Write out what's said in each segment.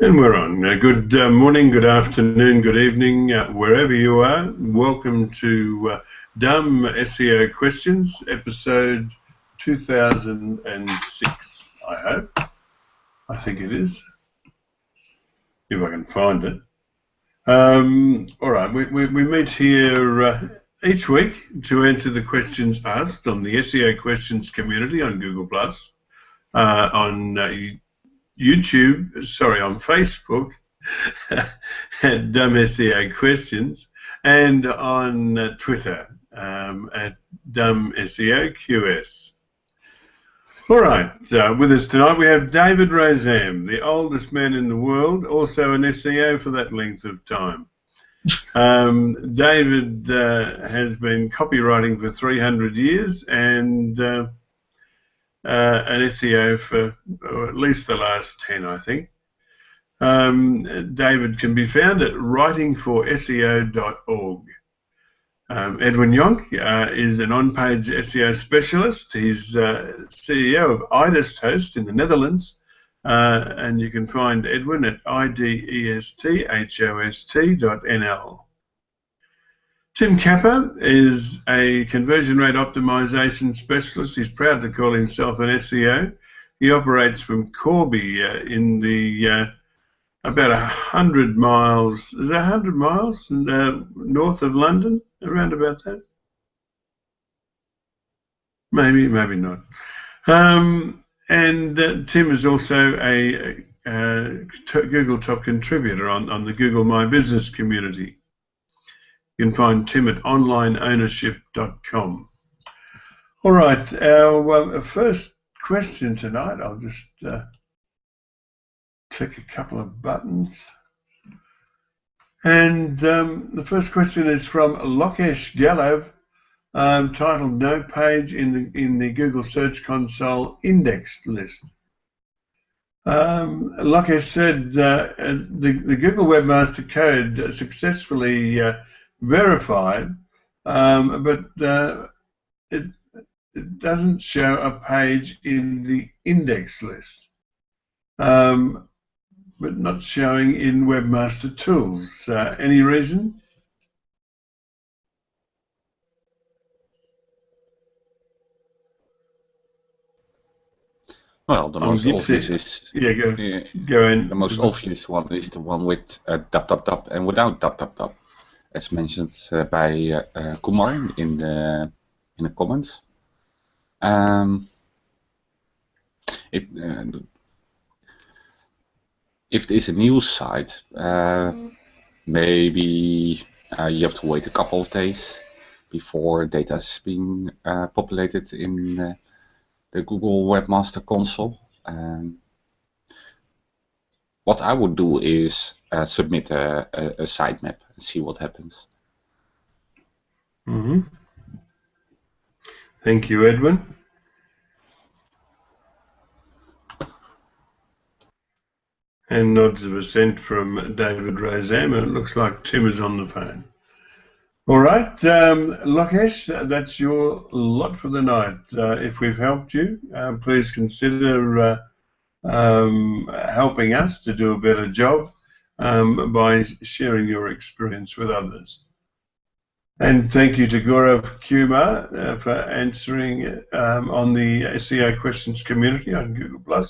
And we're on. Good morning, good afternoon, good evening, wherever you are. Welcome to Dumb SEO Questions, episode 2006, I hope. I think it is, if I can find it. All right, we meet here each week to answer the questions asked on the SEO Questions community on Google+, on YouTube, sorry, on Facebook, at Dumb SEO Questions, and on Twitter at Dumb SEO QS. All right, with us tonight we have David Rosam, the oldest man in the world, also an SEO for that length of time. David has been copywriting for 300 years and an SEO for at least the last 10, I think. David can be found at writingforseo.org. Edwin Yonk is an on-page SEO specialist. He's CEO of IDEST in the Netherlands, and you can find Edwin at idesthost.nl. Tim Capper is a conversion rate optimization specialist. He's proud to call himself an SEO. He operates from Corby in the about 100 miles, is that 100 miles north of London, around about that? Maybe not. And Tim is also a Google top contributor on the Google My Business community. You can find Tim at onlineownership.com. All right, our first question tonight, I'll just click a couple of buttons. And the first question is from Lokesh Galov, titled "No page in the Google Search Console indexed list." Lokesh said the Google Webmaster Code successfully verified, but it doesn't show a page in the index list. But not showing in Webmaster Tools. Any reason? Well, the most obvious is go in. The most obvious one is the one with dot and without dot, as mentioned by Kumar in the comments. If it is a news site, maybe you have to wait a couple of days before data is being populated in the Google Webmaster Console. What I would do is submit a sitemap and see what happens. Mm-hmm. Thank you, Edwin. And nods of assent from David Rosam. It looks like Tim is on the phone. All right, Lokesh, that's your lot for the night. If we've helped you, please consider helping us to do a better job by sharing your experience with others. And thank you to Gaurav Kumar for answering on the SEO Questions community on Google+.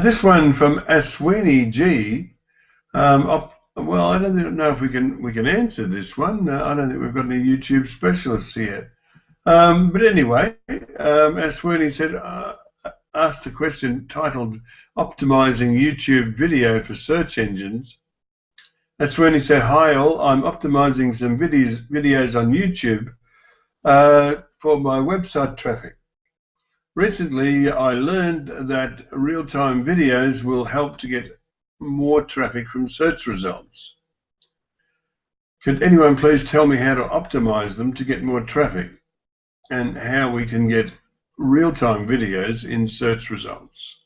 This one from Aswini G. Well, I don't know if we can answer this one. I don't think we've got any YouTube specialists here. But anyway, Aswini said, asked a question titled "Optimizing YouTube Video for Search Engines." Aswini said, "Hi all, I'm optimizing some videos on YouTube for my website traffic. Recently, I learned that real-time videos will help to get more traffic from search results. Could anyone please tell me how to optimize them to get more traffic and how we can get real-time videos in search results?"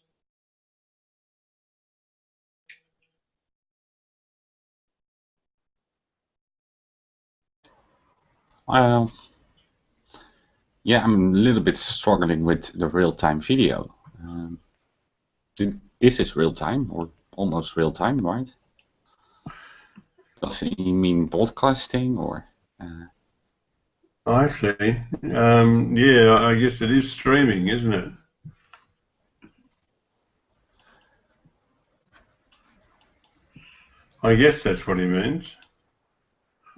Yeah, I'm a little bit struggling with the real-time video. This is real time or almost real time, right? Does he mean broadcasting or? I see. Yeah, I guess it is streaming, isn't it? I guess that's what he means.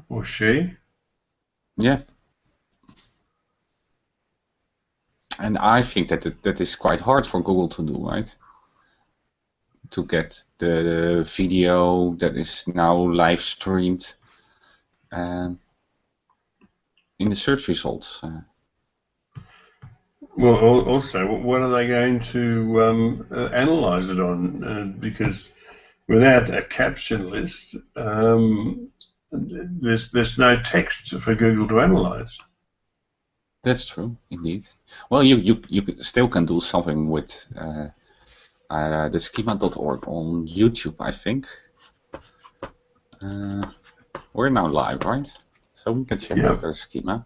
Or she. Yeah. And I think that is quite hard for Google to do, right? To get the video that is now live streamed in the search results. Well, also, what are they going to analyze it on? Because without a caption list, there's no text for Google to analyze. That's true, indeed. Well, you still can do something with the schema.org on YouTube, I think. We're now live, right? So we can check Yeah. their schema.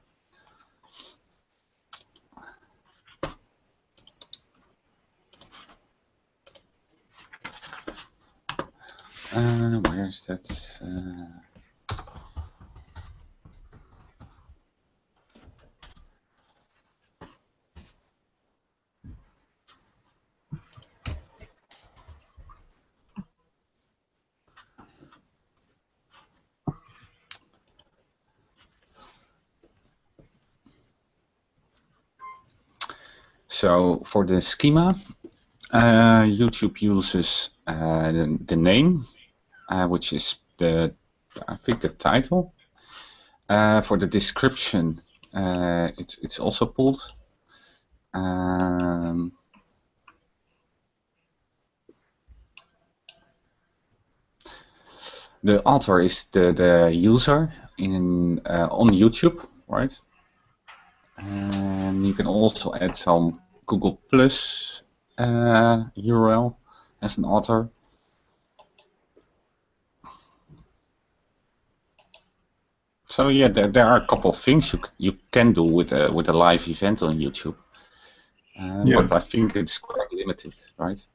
Where is that? So for the schema, YouTube uses the name, which is I think the title. For the description, it's also pulled. The author is the user on YouTube, right? And you can also add some Google Plus URL as an author. So yeah, there are a couple of things you can do with a live event on YouTube, Yeah. but I think it's quite limited, right?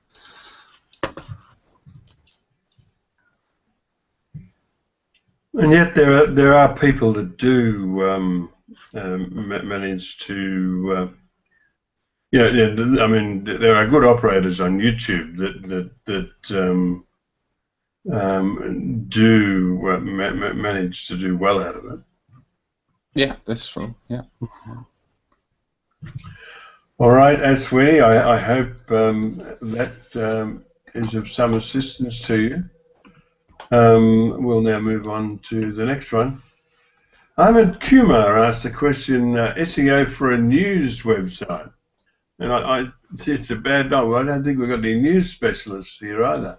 And yet there are people that do manage to. Yeah, I mean, there are good operators on YouTube that do manage to do well out of it. Yeah, that's true. Yeah. All right, Aswini, I hope that is of some assistance to you. We'll now move on to the next one. Ahmed Kumar asked a question, SEO for a news website. And it's a bad number. I don't think we've got any news specialists here either.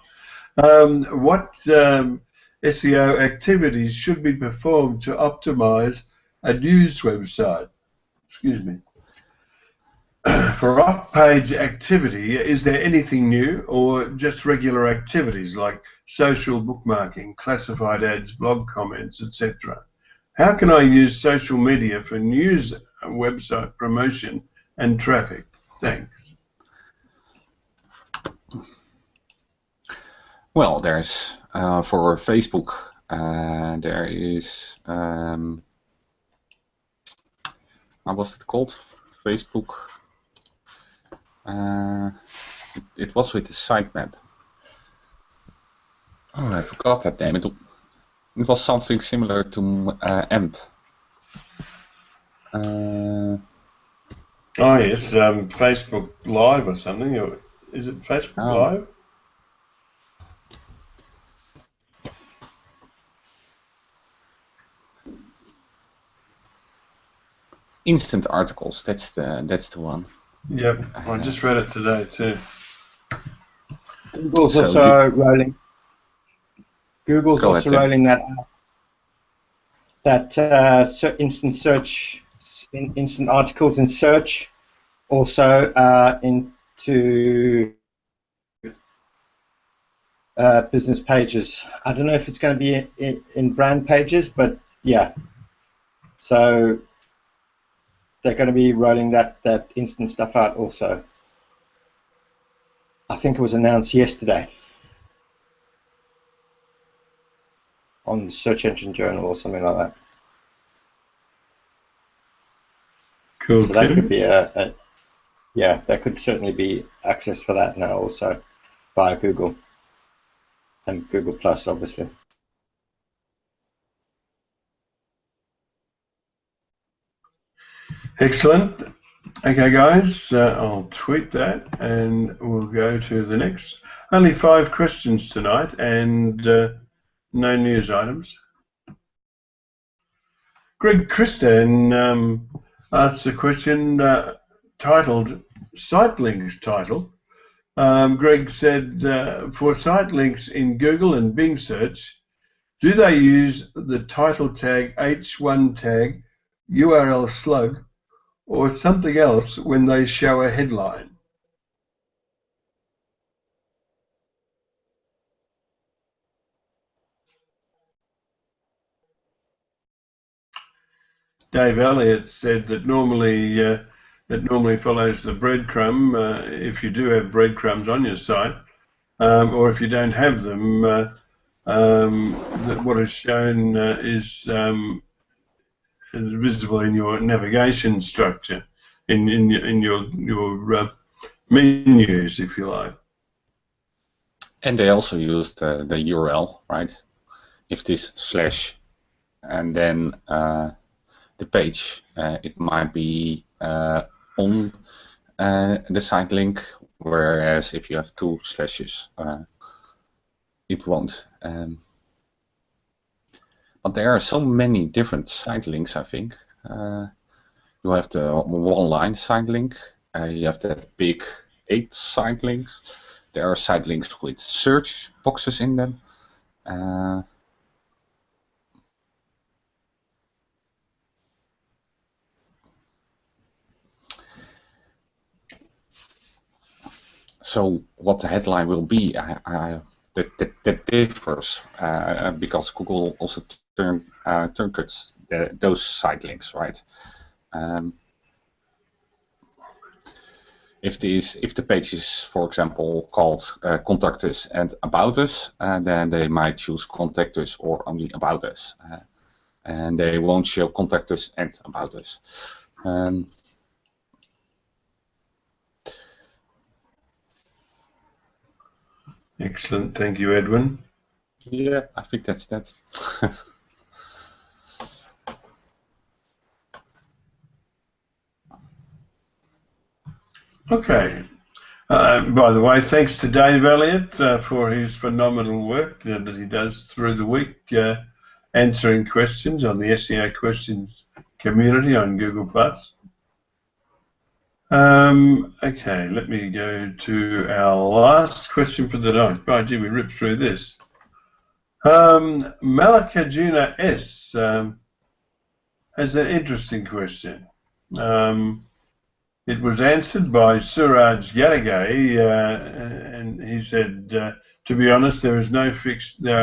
What SEO activities should be performed to optimize a news website? Excuse me. For off-page activity, is there anything new or just regular activities like social bookmarking, classified ads, blog comments, etc.? How can I use social media for news website promotion and traffic? Thanks. Well, there's for Facebook, there is how was it called? Facebook. It was with the sitemap. Oh, I forgot that name. It was something similar to AMP. Oh yes, Facebook Live or something. Or is it Facebook Live? Instant articles. That's the one. Yep, I just read it today too. Google's also rolling. Google's also rolling that out. That instant search, instant articles in search, also into business pages. I don't know if it's going to be in brand pages, but yeah. So they're going to be rolling that instant stuff out also. I think it was announced yesterday on Search Engine Journal or something like that. Cool, so that Tim. could be yeah, there could certainly be access for that now also via Google and Google Plus, obviously. Excellent. Okay, guys, I'll tweet that and we'll go to the next. Only 5 questions tonight and no news items. Greg Christen asks a question titled Site Links title. Greg said, for site links in Google and Bing search, do they use the title tag H1 tag URL slug or something else when they show a headline? Dave Elliott said that normally follows the breadcrumb if you do have breadcrumbs on your site, or if you don't have them, that what is shown is visible in your navigation structure, in your menus, if you like. And they also use the URL, right? If this slash and then the page, it might be on the site link, whereas if you have 2 slashes, it won't. But there are so many different site links, I think. You have the one-line site link, you have the big 8 site links. There are site links with search boxes in them. So what the headline will be, that differs because Google also turnkets those site links, right? If the page is, for example, called Contact Us and About Us, then they might choose Contact Us or only About Us, and they won't show Contact Us and About Us. Excellent, thank you, Edwin. Yeah, I think that's that. Okay. By the way, thanks to Dave Elliott for his phenomenal work that he does through the week, answering questions on the SEO Questions community on Google+. Okay, let me go to our last question for the night. By gee, we ripped through this. Malakajuna S has an interesting question. It was answered by Suraj Gadagay, and he said, to be honest, there are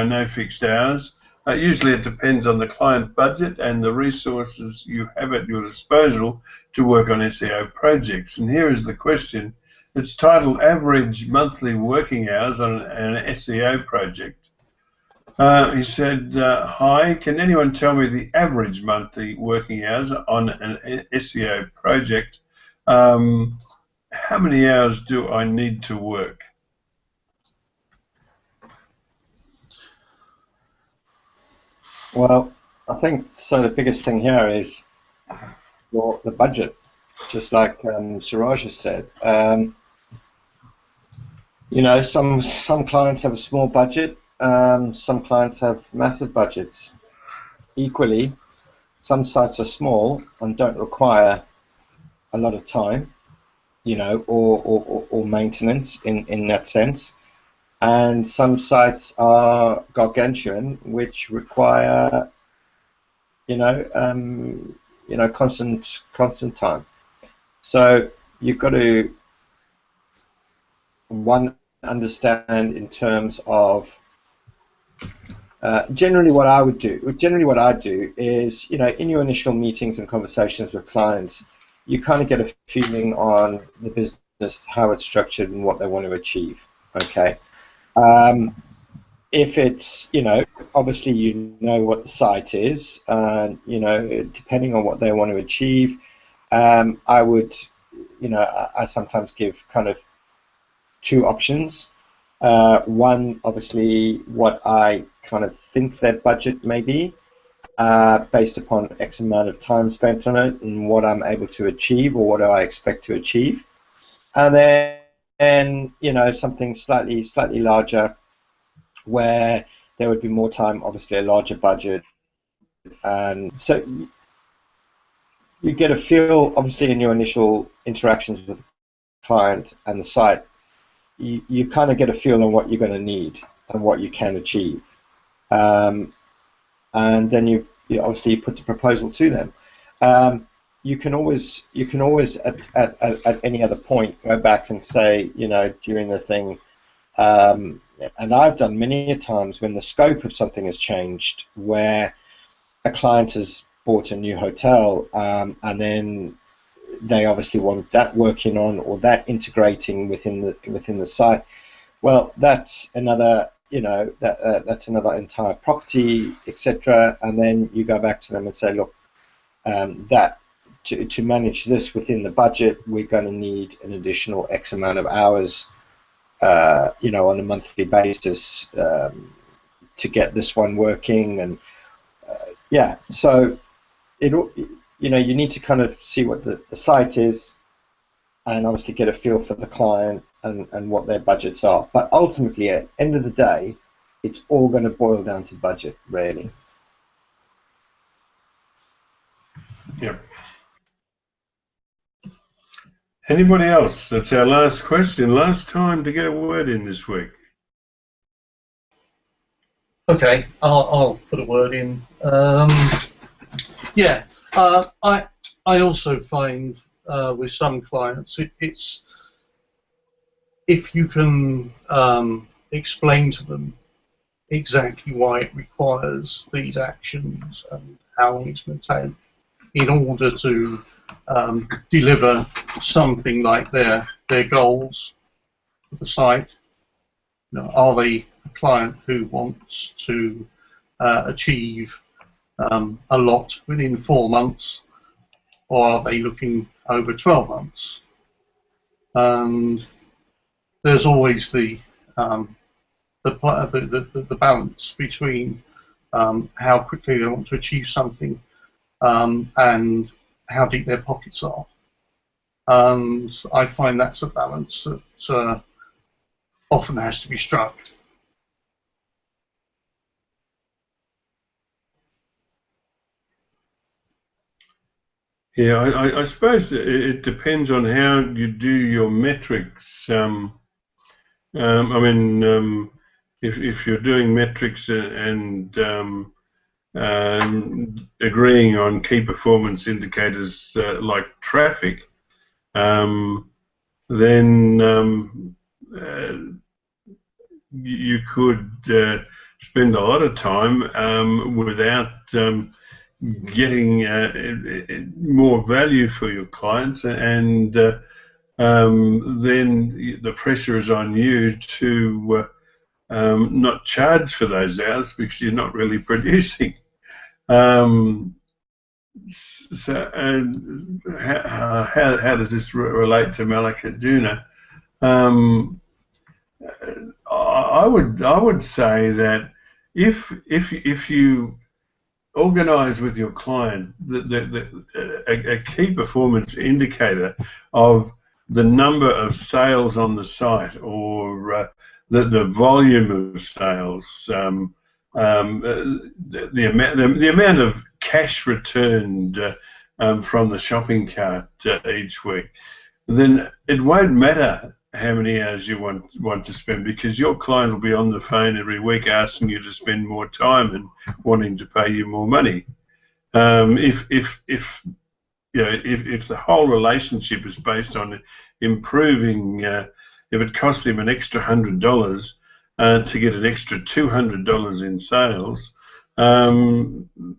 no fixed hours. Usually it depends on the client budget and the resources you have at your disposal to work on SEO projects. And here is the question. It's titled Average Monthly Working Hours on an SEO Project. He said, hi, can anyone tell me the average monthly working hours on an SEO project? How many hours do I need to work? Well, I think so. The biggest thing here is the budget, just like Suraj has said. You know, some clients have a small budget, some clients have massive budgets. Equally, some sites are small and don't require a lot of time, you know, or maintenance in that sense. And some sites are gargantuan, which require, constant time. So you've got to understand in terms of generally what I do is, you know, in your initial meetings and conversations with clients, you kind of get a feeling on the business how it's structured, and what they want to achieve. Okay. If it's, obviously you know what the site is, and depending on what they want to achieve, I would, I sometimes give kind of two options. One, obviously, what I kind of think their budget may be, based upon X amount of time spent on it and what I'm able to achieve, or what do I expect to achieve. And then, something slightly larger, where there would be more time, obviously a larger budget. And so you get a feel, obviously, in your initial interactions with the client and the site, you kind of get a feel on what you're going to need and what you can achieve. And then you obviously put the proposal to them. You can always at any other point go back and say, during the thing, and I've done many times when the scope of something has changed, where a client has bought a new hotel, and then they obviously want that working on, or that integrating within the site. Well, that's another, that's another entire property, etc. And then you go back to them and say, look, that to manage this within the budget, we're going to need an additional X amount of hours, on a monthly basis, to get this one working. And yeah, so you need to kind of see what the site is, and obviously get a feel for the client and what their budgets are. But ultimately, at the end of the day, it's all going to boil down to budget, really. Yep. Anybody else? That's our last question. Last time to get a word in this week. Okay, I'll put a word in. Yeah, I also find with some clients it's if you can explain to them exactly why it requires these actions and how long it's going to take in order to deliver something like their goals for the site. Are they a client who wants to achieve a lot within 4 months, or are they looking over 12 months? And there's always the balance between how quickly they want to achieve something and how deep their pockets are. And I find that's a balance that often has to be struck. Yeah, I suppose it depends on how you do your metrics. I mean, if you're doing metrics and agreeing on key performance indicators like traffic, then you could spend a lot of time without getting more value for your clients, and then the pressure is on you to not charge for those hours because you're not really producing. So how does this relate to Malakaduna? I would say that if you organise with your client a key performance indicator of the number of sales on the site, or the volume of sales, the amount of cash returned from the shopping cart each week, then it won't matter how many hours you want to spend, because your client will be on the phone every week asking you to spend more time and wanting to pay you more money. If the whole relationship is based on improving, if it costs him an extra $100 to get an extra $200 in sales,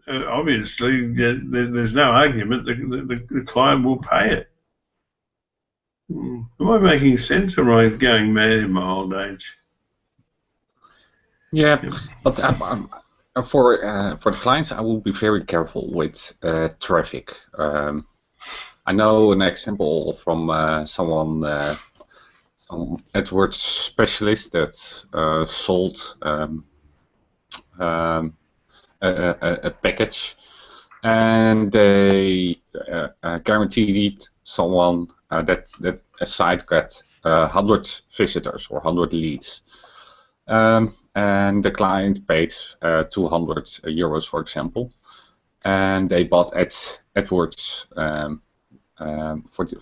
obviously there's no argument the client will pay it. Am I making sense, or am I going mad in my old age? Yeah, but for the clients, I will be very careful with traffic. I know an example from someone, some AdWords specialist that sold a package, and they guaranteed someone that a site got 100 visitors or 100 leads. And the client paid 200 euros, for example, and they bought AdWords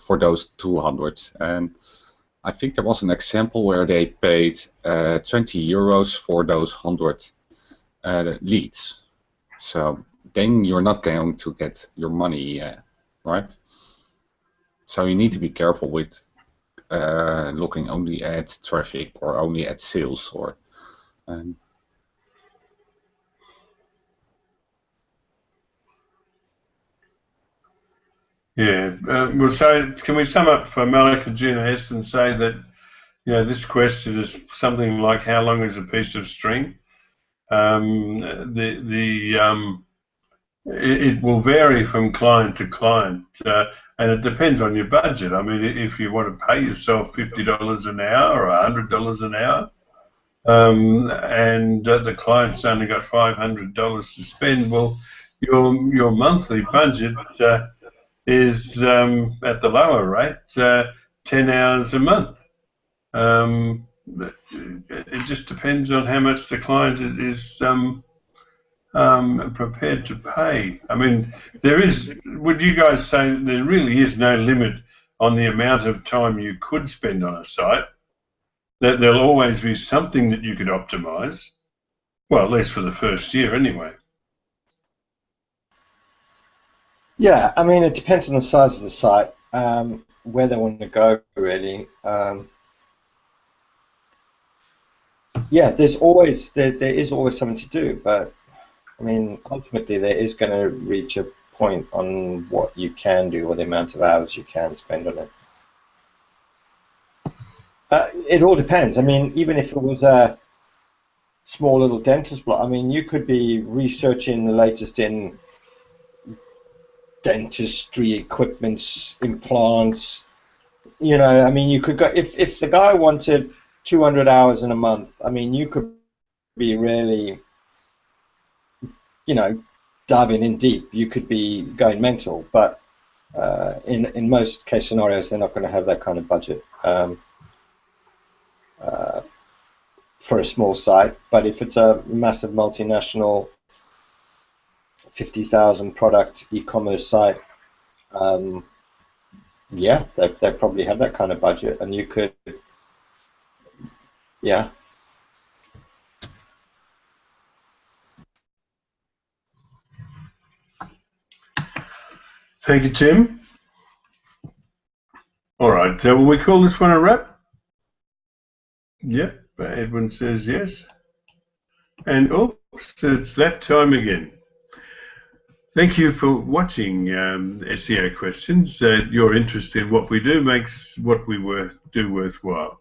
for those 200. And I think there was an example where they paid 20 euros for those 100 leads. So then you're not going to get your money, right? So you need to be careful with looking only at traffic or only at sales, or Yeah. Well, so can we sum up for Malika Juna S and say that this question is something like, how long is a piece of string? It will vary from client to client, and it depends on your budget. I mean, if you want to pay yourself $50 an hour or $100 an hour, and the client's only got $500 to spend, well, your monthly budget is at the lower rate 10 hours a month. It just depends on how much the client is prepared to pay. I mean, would you guys say that there really is no limit on the amount of time you could spend on a site? That there'll always be something that you could optimize? Well, at least for the first year anyway. Yeah, I mean, it depends on the size of the site, where they want to go, really. Yeah, there is always something to do, but I mean, ultimately, there is going to reach a point on what you can do or the amount of hours you can spend on it. It all depends. I mean, even if it was a small little dentist block, I mean, you could be researching the latest in dentistry equipment, implants. I mean, you could go if the guy wanted 200 hours in a month. I mean, you could be really, diving in deep. You could be going mental, but in most case scenarios, they're not going to have that kind of budget for a small site. But if it's a massive multinational 50,000 product e-commerce site, yeah, they probably have that kind of budget, and you could, yeah. Thank you, Tim. All right, will we call this one a wrap? Yep, Edwin says yes. And oops, it's that time again. Thank you for watching SEO Questions. Your interest in what we do makes what we do worthwhile.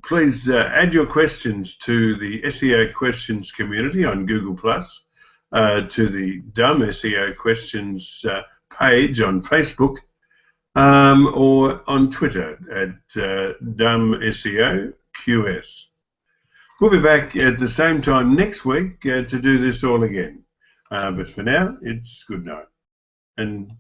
Please add your questions to the SEO Questions community on Google+, to the Dumb SEO Questions page on Facebook, or on Twitter at Dumb SEO QS. We'll be back at the same time next week to do this all again. But for now, it's good night. And